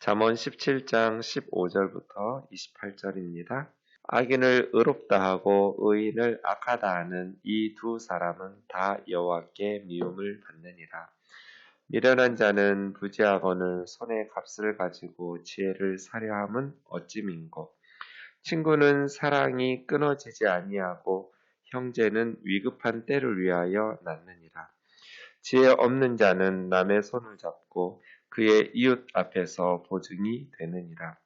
잠언 17장 15절부터 28절입니다. 악인을 의롭다 하고 의인을 악하다 하는 이 두 사람은 다 여호와께 미움을 받느니라. 미련한 자는 부지하거늘 손에 값을 가지고 지혜를 사려 함은 어찌 민고. 친구는 사랑이 끊어지지 아니하고 형제는 위급한 때를 위하여 낳느니라. 지혜 없는 자는 남의 손을 잡고 그의 이웃 앞에서 보증이 되느니라.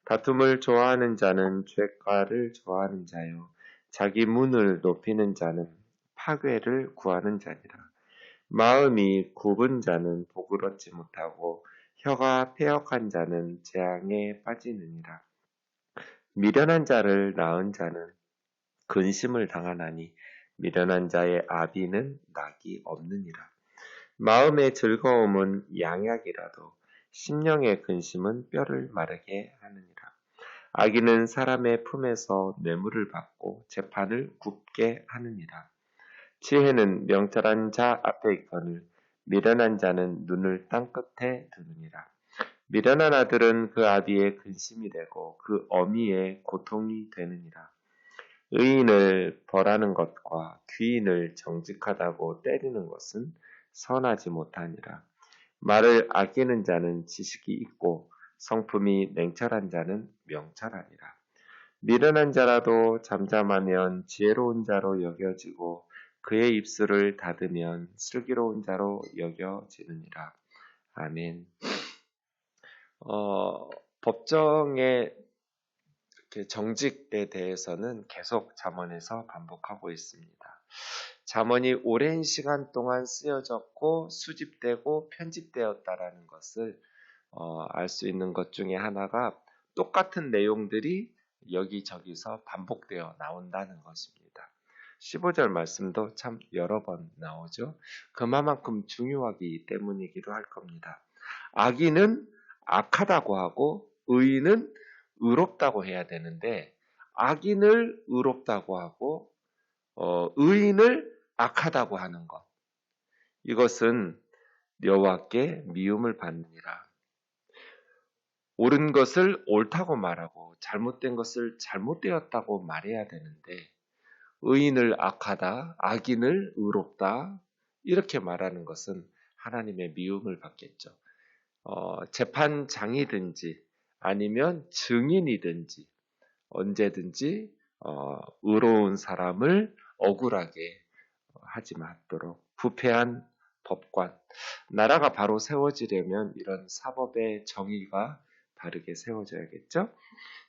다툼을 좋아하는 자는 죄가를 좋아하는 자요. 자기 문을 높이는 자는 파괴를 구하는 자니라. 마음이 굽은 자는 복을 얻지 못하고 혀가 패역한 자는 재앙에 빠지느니라. 미련한 자를 낳은 자는 근심을 당하나니 미련한 자의 아비는 낙이 없느니라. 마음의 즐거움은 양약이라도 심령의 근심은 뼈를 마르게 하느니라. 악인은 사람의 품에서 뇌물을 받고 재판을 굽게 하느니라. 지혜는 명철한 자 앞에 있거늘 미련한 자는 눈을 땅끝에 두느니라. 미련한 아들은 그 아비의 근심이 되고 그 어미의 고통이 되느니라. 의인을 벌하는 것과 귀인을 정직하다고 때리는 것은 선하지 못하니라. 말을 아끼는 자는 지식이 있고 성품이 냉철한 자는 명철하니라. 미련한 자라도 잠잠하면 지혜로운 자로 여겨지고 그의 입술을 닫으면 슬기로운 자로 여겨지느니라. 아멘. 법정의 정직에 대해서는 계속 잠언에서 반복하고 있습니다. 잠언이 오랜 시간 동안 쓰여졌고 수집되고 편집되었다라는 것을 알 수 있는 것 중에 하나가 똑같은 내용들이 여기저기서 반복되어 나온다는 것입니다. 15절 말씀도 참 여러 번 나오죠. 그만큼 중요하기 때문이기도 할 겁니다. 악인은 악하다고 하고 의인은 의롭다고 해야 되는데 악인을 의롭다고 하고 의인을 악하다고 하는 것, 이것은 여호와께 미움을 받느니라. 옳은 것을 옳다고 말하고 잘못된 것을 잘못되었다고 말해야 되는데 의인을 악하다, 악인을 의롭다 이렇게 말하는 것은 하나님의 미움을 받겠죠. 재판장이든지 아니면 증인이든지 언제든지 의로운 사람을 억울하게 하지 않도록 부패한 법관, 나라가 바로 세워지려면 이런 사법의 정의가 바르게 세워져야겠죠.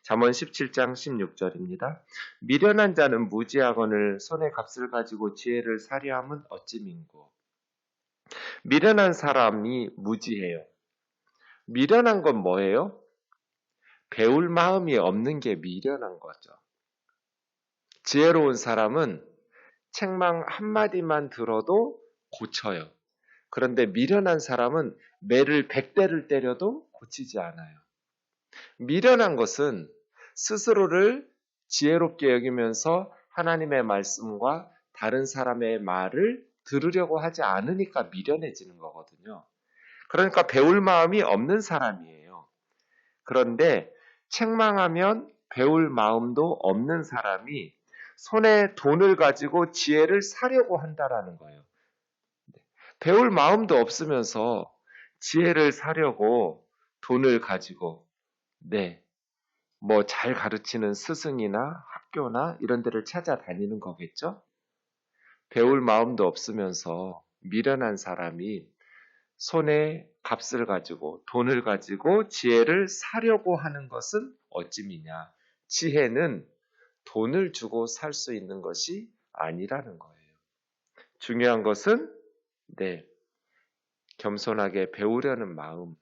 잠언 17장 16절입니다. 미련한 자는 무지하거늘 손에 값을 가지고 지혜를 사려 함은 어찌 민고. 미련한 사람이 무지해요. 미련한 건 뭐예요? 배울 마음이 없는 게 미련한 거죠. 지혜로운 사람은 책망 한마디만 들어도 고쳐요. 그런데 미련한 사람은 매를 100대를 때려도 고치지 않아요. 미련한 것은 스스로를 지혜롭게 여기면서 하나님의 말씀과 다른 사람의 말을 들으려고 하지 않으니까 미련해지는 거거든요. 그러니까 배울 마음이 없는 사람이에요. 그런데 책망하면 배울 마음도 없는 사람이 손에 돈을 가지고 지혜를 사려고 한다라는 거예요. 배울 마음도 없으면서 지혜를 사려고 돈을 가지고 뭐 잘 가르치는 스승이나 학교나 이런 데를 찾아다니는 거겠죠? 배울 마음도 없으면서 미련한 사람이 손에 값을 가지고 돈을 가지고 지혜를 사려고 하는 것은 어찌미냐? 지혜는 돈을 주고 살 수 있는 것이 아니라는 거예요. 중요한 것은 겸손하게 배우려는 마음,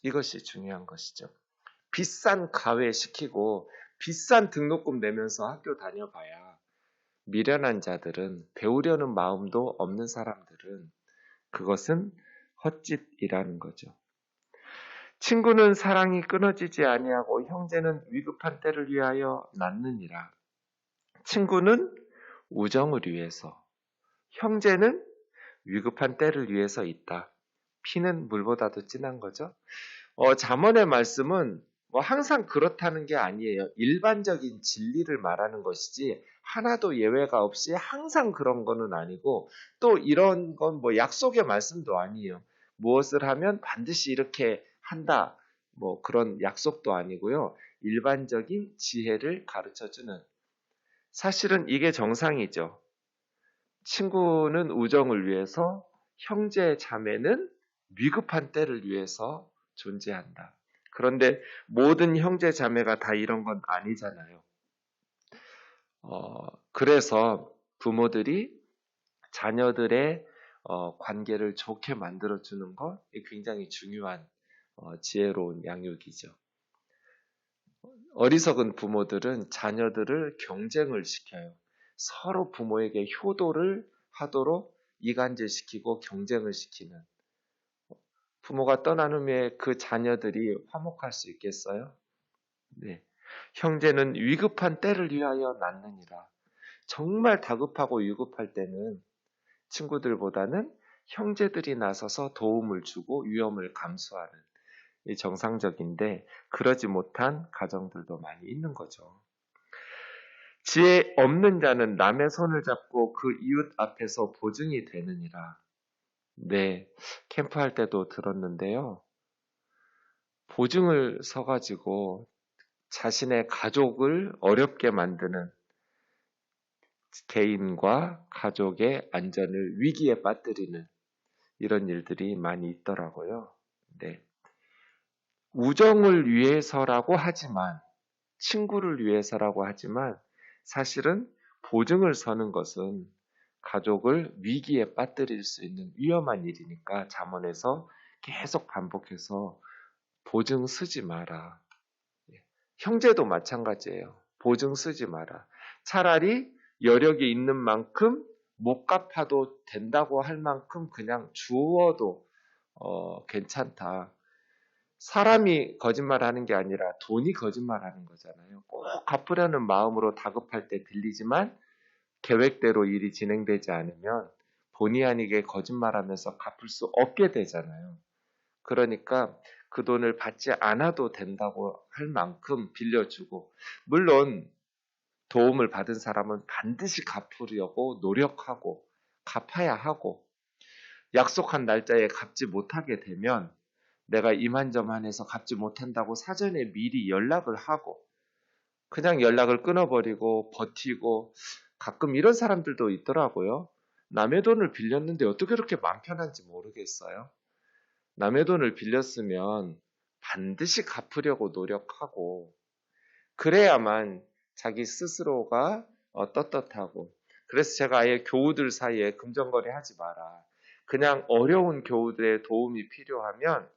이것이 중요한 것이죠. 비싼 과외 시키고 비싼 등록금 내면서 학교 다녀봐야 미련한 자들은, 배우려는 마음도 없는 사람들은 그것은 헛짓이라는 거죠. 친구는 사랑이 끊어지지 아니하고 형제는 위급한 때를 위하여 낳느니라. 친구는 우정을 위해서, 형제는 위급한 때를 위해서 있다. 피는 물보다도 진한 거죠. 잠언의 말씀은 뭐 항상 그렇다는 게 아니에요. 일반적인 진리를 말하는 것이지 하나도 예외가 없이 항상 그런 거는 아니고 또 이런 건 뭐 약속의 말씀도 아니에요. 무엇을 하면 반드시 이렇게 한다. 뭐 그런 약속도 아니고요. 일반적인 지혜를 가르쳐주는 사실은 이게 정상이죠. 친구는 우정을 위해서, 형제 자매는 위급한 때를 위해서 존재한다. 그런데 모든 형제 자매가 다 이런 건 아니잖아요. 그래서 부모들이 자녀들의 관계를 좋게 만들어주는 것 굉장히 중요한 지혜로운 양육이죠. 어리석은 부모들은 자녀들을 경쟁을 시켜요. 서로 부모에게 효도를 하도록 이간질시키고 경쟁을 시키는 부모가 떠난 후에 그 자녀들이 화목할 수 있겠어요? 네. 형제는 위급한 때를 위하여 낳느니라. 정말 다급하고 위급할 때는 친구들보다는 형제들이 나서서 도움을 주고 위험을 감수하는 이 정상적인데 그러지 못한 가정들도 많이 있는 거죠. 지혜 없는 자는 남의 손을 잡고 그 이웃 앞에서 보증이 되느니라. 네, 캠프할 때도 들었는데요. 보증을 서가지고 자신의 가족을 어렵게 만드는 개인과 가족의 안전을 위기에 빠뜨리는 이런 일들이 많이 있더라고요. 네. 우정을 위해서라고 하지만, 친구를 위해서라고 하지만, 사실은 보증을 서는 것은 가족을 위기에 빠뜨릴 수 있는 위험한 일이니까 잠언에서 계속 반복해서 보증 쓰지 마라. 형제도 마찬가지예요. 보증 쓰지 마라. 차라리 여력이 있는 만큼 못 갚아도 된다고 할 만큼 그냥 주어도 괜찮다. 사람이 거짓말하는 게 아니라 돈이 거짓말하는 거잖아요. 꼭 갚으려는 마음으로 다급할 때 빌리지만 계획대로 일이 진행되지 않으면 본의 아니게 거짓말하면서 갚을 수 없게 되잖아요. 그러니까 그 돈을 받지 않아도 된다고 할 만큼 빌려주고 물론 도움을 받은 사람은 반드시 갚으려고 노력하고 갚아야 하고 약속한 날짜에 갚지 못하게 되면 내가 이만저만해서 갚지 못한다고 사전에 미리 연락을 하고 그냥 연락을 끊어버리고 버티고 가끔 이런 사람들도 있더라고요. 남의 돈을 빌렸는데 어떻게 그렇게 마음 편한지 모르겠어요. 남의 돈을 빌렸으면 반드시 갚으려고 노력하고 그래야만 자기 스스로가 떳떳하고 그래서 제가 아예 교우들 사이에 금전거래 하지 마라. 그냥 어려운 교우들의 도움이 필요하면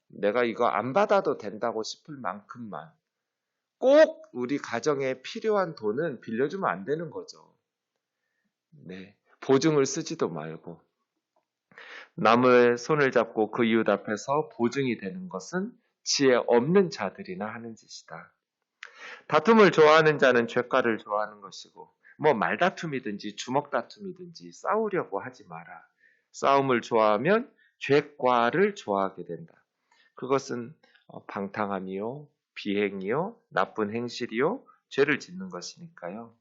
내가 이거 안 받아도 된다고 싶을 만큼만 꼭 우리 가정에 필요한 돈은 빌려주면 안 되는 거죠. 네, 보증을 쓰지도 말고 남의 손을 잡고 그 이웃 앞에서 보증이 되는 것은 지혜 없는 자들이나 하는 짓이다. 다툼을 좋아하는 자는 죄가를 좋아하는 것이고 뭐 말다툼이든지 주먹다툼이든지 싸우려고 하지 마라. 싸움을 좋아하면 죄과를 좋아하게 된다. 그것은 방탕함이요, 비행이요, 나쁜 행실이요, 죄를 짓는 것이니까요.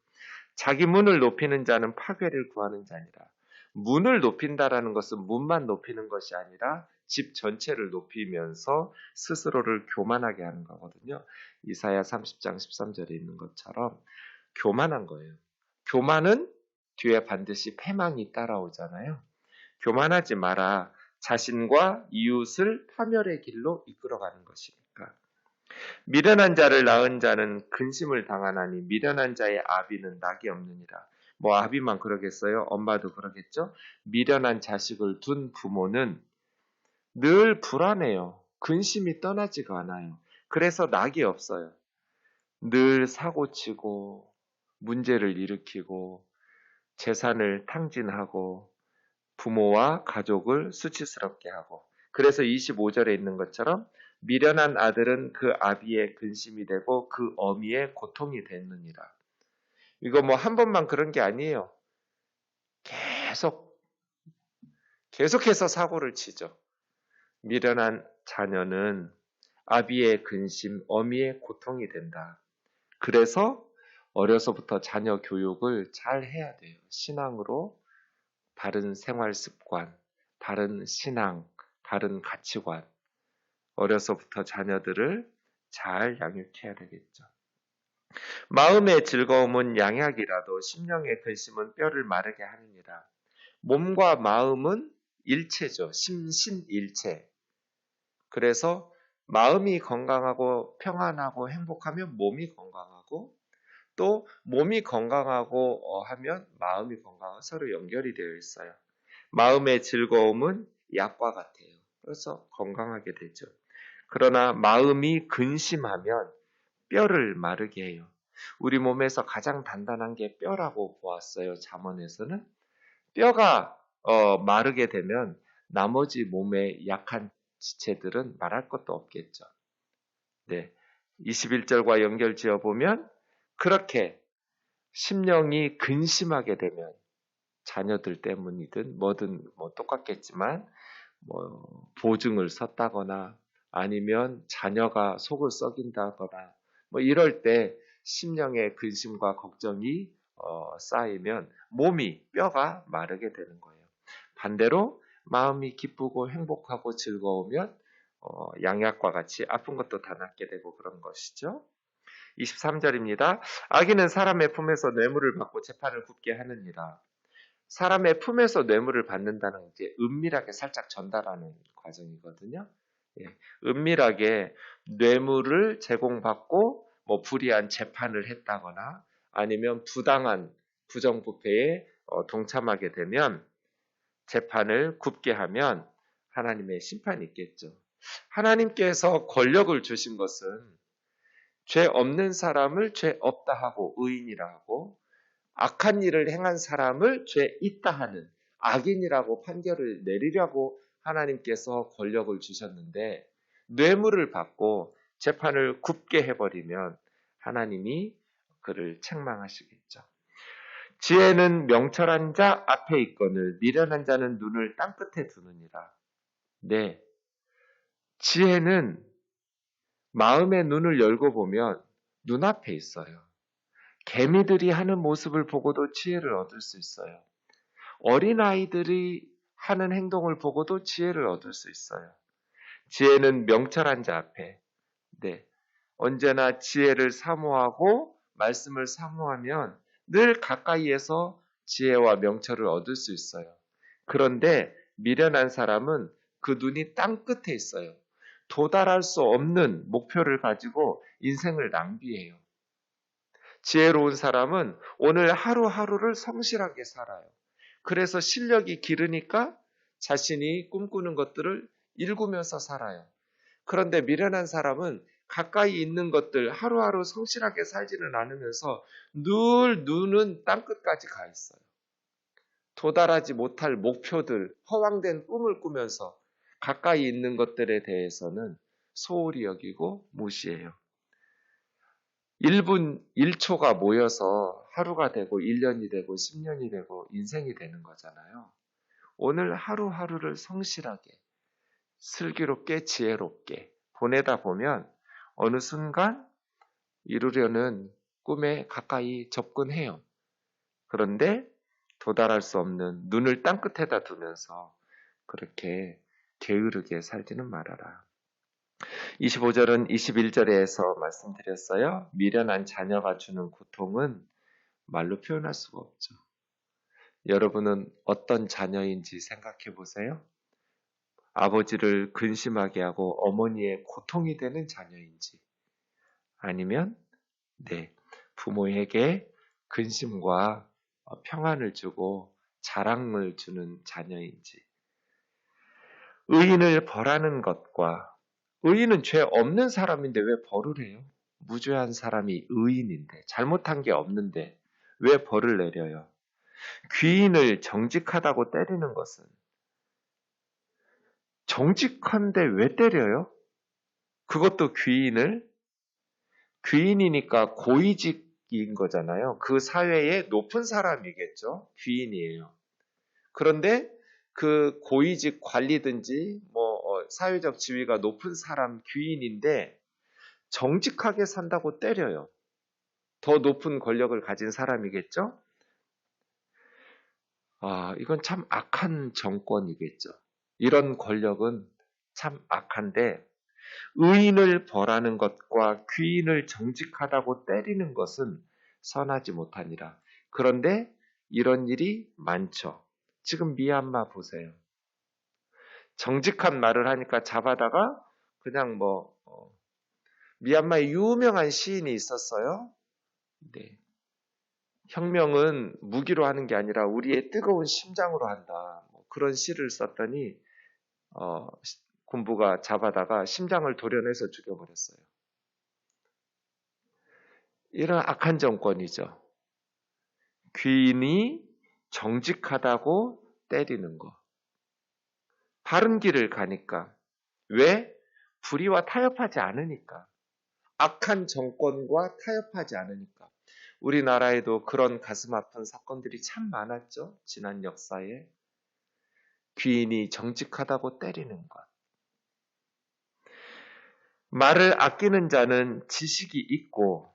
자기 문을 높이는 자는 파괴를 구하는 자니라. 문을 높인다라는 것은 문만 높이는 것이 아니라 집 전체를 높이면서 스스로를 교만하게 하는 거거든요. 이사야 30장 13절에 있는 것처럼 교만한 거예요. 교만은 뒤에 반드시 패망이 따라오잖아요. 교만하지 마라. 자신과 이웃을 파멸의 길로 이끌어가는 것이니까. 미련한 자를 낳은 자는 근심을 당하나니 미련한 자의 아비는 낙이 없느니라. 뭐 아비만 그러겠어요? 엄마도 그러겠죠? 미련한 자식을 둔 부모는 늘 불안해요. 근심이 떠나지가 않아요. 그래서 낙이 없어요. 늘 사고치고 문제를 일으키고 재산을 탕진하고 부모와 가족을 수치스럽게 하고 그래서 25절에 있는 것처럼 미련한 아들은 그 아비의 근심이 되고 그 어미의 고통이 되느니라. 이거 뭐 한 번만 그런 게 아니에요. 계속해서 사고를 치죠. 미련한 자녀는 아비의 근심, 어미의 고통이 된다. 그래서 어려서부터 자녀 교육을 잘 해야 돼요. 신앙으로 바른 생활 습관, 바른 신앙, 바른 가치관. 어려서부터 자녀들을 잘 양육해야 되겠죠. 마음의 즐거움은 양약이라도 심령의 근심은 뼈를 마르게 하느니라. 몸과 마음은 일체죠. 심신일체. 그래서 마음이 건강하고 평안하고 행복하면 몸이 건강하고 또 몸이 건강하고 하면 마음이 건강하고 서로 연결이 되어 있어요. 마음의 즐거움은 약과 같아요. 그래서 건강하게 되죠. 그러나 마음이 근심하면 뼈를 마르게 해요. 우리 몸에서 가장 단단한 게 뼈라고 보았어요. 잠언에서는. 뼈가 마르게 되면 나머지 몸의 약한 지체들은 말할 것도 없겠죠. 네. 21절과 연결 지어 보면 그렇게 심령이 근심하게 되면 자녀들 때문이든 뭐든 뭐 똑같겠지만 뭐 보증을 섰다거나 아니면 자녀가 속을 썩인다거나 뭐 이럴 때 심령의 근심과 걱정이 쌓이면 몸이 뼈가 마르게 되는 거예요. 반대로 마음이 기쁘고 행복하고 즐거우면 양약과 같이 아픈 것도 다 낫게 되고 그런 것이죠. 23절입니다. 아기는 사람의 품에서 뇌물을 받고 재판을 굽게 하느니라. 사람의 품에서 뇌물을 받는다는 게 은밀하게 살짝 전달하는 과정이거든요. 예, 은밀하게 뇌물을 제공받고 뭐 불이한 재판을 했다거나 아니면 부당한 부정부패에 동참하게 되면 재판을 굽게 하면 하나님의 심판이 있겠죠. 하나님께서 권력을 주신 것은 죄 없는 사람을 죄 없다 하고 의인이라 하고 악한 일을 행한 사람을 죄 있다 하는 악인이라고 판결을 내리려고 하나님께서 권력을 주셨는데 뇌물을 받고 재판을 굽게 해버리면 하나님이 그를 책망하시겠죠. 지혜는 명철한 자 앞에 있거늘 미련한 자는 눈을 땅끝에 두느니라. 네, 지혜는 마음의 눈을 열고 보면 눈앞에 있어요. 개미들이 하는 모습을 보고도 지혜를 얻을 수 있어요. 어린아이들이 하는 행동을 보고도 지혜를 얻을 수 있어요. 지혜는 명철한 자 앞에, 네, 언제나 지혜를 사모하고 말씀을 사모하면 늘 가까이에서 지혜와 명철을 얻을 수 있어요. 그런데 미련한 사람은 그 눈이 땅 끝에 있어요. 도달할 수 없는 목표를 가지고 인생을 낭비해요. 지혜로운 사람은 오늘 하루하루를 성실하게 살아요. 그래서 실력이 기르니까 자신이 꿈꾸는 것들을 일구면서 살아요. 그런데 미련한 사람은 가까이 있는 것들 하루하루 성실하게 살지는 않으면서 늘 눈은 땅끝까지 가 있어요. 도달하지 못할 목표들, 허황된 꿈을 꾸면서 가까이 있는 것들에 대해서는 소홀히 여기고 무시해요. 1분 1초가 모여서 하루가 되고 1년이 되고 10년이 되고 인생이 되는 거잖아요. 오늘 하루하루를 성실하게 슬기롭게 지혜롭게 보내다 보면 어느 순간 이루려는 꿈에 가까이 접근해요. 그런데 도달할 수 없는 눈을 땅끝에다 두면서 그렇게 게으르게 살지는 말아라. 25절은 21절에서 말씀드렸어요. 미련한 자녀가 주는 고통은 말로 표현할 수가 없죠. 여러분은 어떤 자녀인지 생각해 보세요. 아버지를 근심하게 하고 어머니의 고통이 되는 자녀인지 아니면 부모에게 근심과 평안을 주고 자랑을 주는 자녀인지 의인을 벌하는 것과 의인은 죄 없는 사람인데 왜 벌을 해요? 무죄한 사람이 의인인데 잘못한 게 없는데 왜 벌을 내려요? 귀인을 정직하다고 때리는 것은 정직한데 왜 때려요? 그것도 귀인이니까 고위직인 거잖아요. 그 사회의 높은 사람이겠죠. 귀인이에요. 그런데 그 고위직 관리든지 사회적 지위가 높은 사람 귀인인데 정직하게 산다고 때려요. 더 높은 권력을 가진 사람이겠죠? 이건 참 악한 정권이겠죠. 이런 권력은 참 악한데 의인을 벌하는 것과 귀인을 정직하다고 때리는 것은 선하지 못하니라. 그런데 이런 일이 많죠. 지금 미얀마 보세요. 정직한 말을 하니까 잡아다가 그냥 미얀마에 유명한 시인이 있었어요. 네. 혁명은 무기로 하는 게 아니라 우리의 뜨거운 심장으로 한다. 그런 시를 썼더니 군부가 잡아다가 심장을 도려내서 죽여버렸어요. 이런 악한 정권이죠. 귀인이 정직하다고 때리는 거. 바른 길을 가니까. 왜? 불의와 타협하지 않으니까. 악한 정권과 타협하지 않으니까. 우리나라에도 그런 가슴 아픈 사건들이 참 많았죠. 지난 역사에. 귀인이 정직하다고 때리는 것. 말을 아끼는 자는 지식이 있고,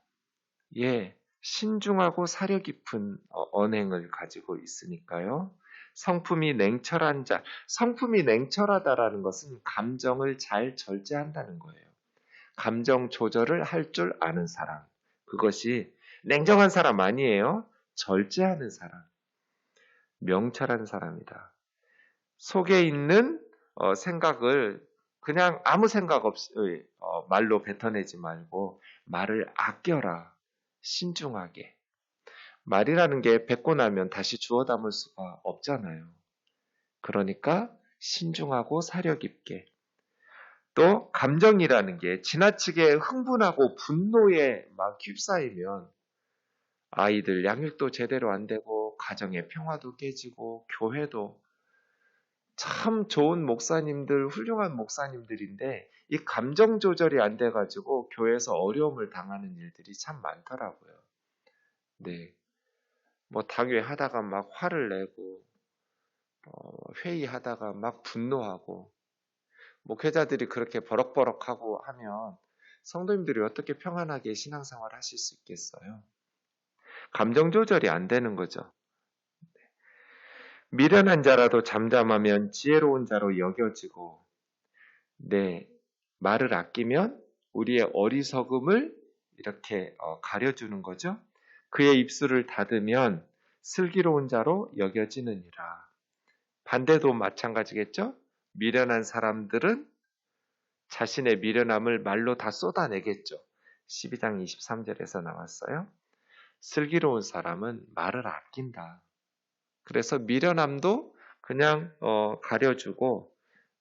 신중하고 사려 깊은 언행을 가지고 있으니까요. 성품이 냉철한 자, 성품이 냉철하다라는 것은 감정을 잘 절제한다는 거예요. 감정 조절을 할 줄 아는 사람. 그것이 냉정한 사람 아니에요. 절제하는 사람. 명철한 사람이다. 속에 있는 생각을 그냥 아무 생각 없이 말로 뱉어내지 말고 말을 아껴라. 신중하게. 말이라는 게 뱉고 나면 다시 주워 담을 수가 없잖아요. 그러니까 신중하고 사려 깊게. 또 감정이라는 게 지나치게 흥분하고 분노에 막 휩싸이면 아이들 양육도 제대로 안 되고 가정의 평화도 깨지고 교회도 참 좋은 목사님들, 훌륭한 목사님들인데 이 감정 조절이 안 돼가지고 교회에서 어려움을 당하는 일들이 참 많더라고요. 네, 당회하다가 막 화를 내고 회의하다가 막 분노하고 목회자들이 그렇게 버럭버럭하고 하면 성도님들이 어떻게 평안하게 신앙생활 하실 수 있겠어요? 감정 조절이 안 되는 거죠. 미련한 자라도 잠잠하면 지혜로운 자로 여겨지고, 말을 아끼면 우리의 어리석음을 이렇게 가려주는 거죠. 그의 입술을 닫으면 슬기로운 자로 여겨지느니라. 반대도 마찬가지겠죠? 미련한 사람들은 자신의 미련함을 말로 다 쏟아내겠죠. 12장 23절에서 나왔어요. 슬기로운 사람은 말을 아낀다. 그래서 미련함도 그냥 가려주고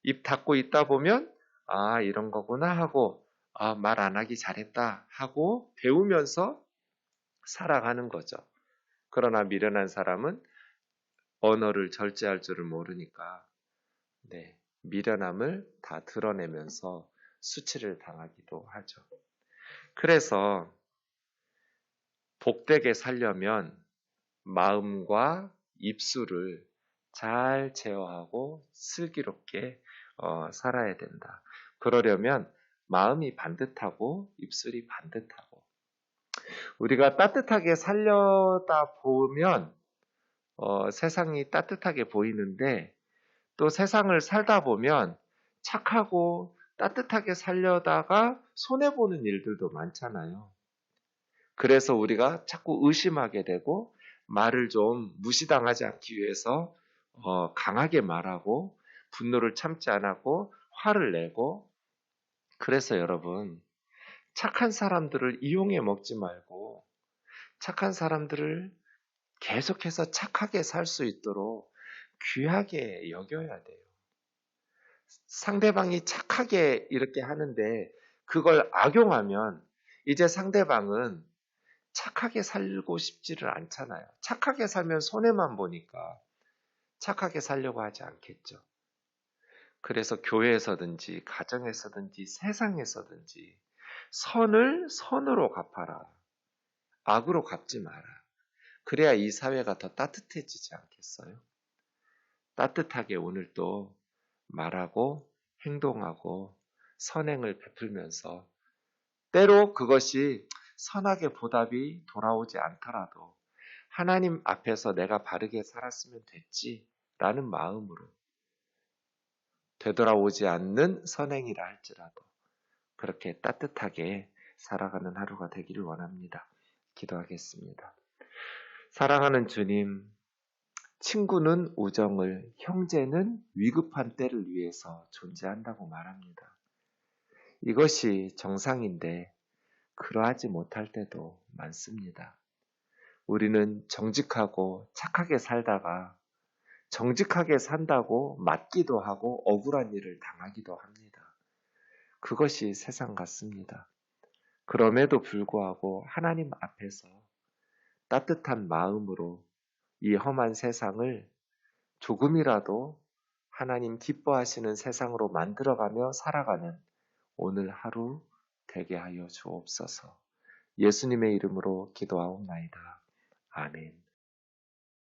입 닫고 있다 보면 이런 거구나 하고 말 안 하기 잘했다 하고 배우면서 살아가는 거죠. 그러나 미련한 사람은 언어를 절제할 줄을 모르니까 미련함을 다 드러내면서 수치를 당하기도 하죠. 그래서 복되게 살려면 마음과 입술을 잘 제어하고 슬기롭게 살아야 된다. 그러려면 마음이 반듯하고 입술이 반듯하고 우리가 따뜻하게 살려다 보면 세상이 따뜻하게 보이는데 또 세상을 살다 보면 착하고 따뜻하게 살려다가 손해보는 일들도 많잖아요. 그래서 우리가 자꾸 의심하게 되고 말을 좀 무시당하지 않기 위해서 강하게 말하고 분노를 참지 않고 화를 내고 그래서 여러분 착한 사람들을 이용해 먹지 말고 착한 사람들을 계속해서 착하게 살 수 있도록 귀하게 여겨야 돼요. 상대방이 착하게 이렇게 하는데 그걸 악용하면 이제 상대방은 착하게 살고 싶지를 않잖아요. 착하게 살면 손해만 보니까 착하게 살려고 하지 않겠죠. 그래서 교회에서든지 가정에서든지 세상에서든지 선을 선으로 갚아라. 악으로 갚지 마라. 그래야 이 사회가 더 따뜻해지지 않겠어요? 따뜻하게 오늘 또 말하고 행동하고 선행을 베풀면서 때로 그것이 선하게 보답이 돌아오지 않더라도 하나님 앞에서 내가 바르게 살았으면 됐지라는 마음으로 되돌아오지 않는 선행이라 할지라도 그렇게 따뜻하게 살아가는 하루가 되기를 원합니다. 기도하겠습니다. 사랑하는 주님, 친구는 우정을, 형제는 위급한 때를 위해서 존재한다고 말합니다. 이것이 정상인데 그러하지 못할 때도 많습니다. 우리는 정직하고 착하게 살다가 정직하게 산다고 맞기도 하고 억울한 일을 당하기도 합니다. 그것이 세상 같습니다. 그럼에도 불구하고 하나님 앞에서 따뜻한 마음으로 이 험한 세상을 조금이라도 하나님 기뻐하시는 세상으로 만들어가며 살아가는 오늘 하루 되게 하여 주옵소서. 예수님의 이름으로 기도하옵나이다. 아멘.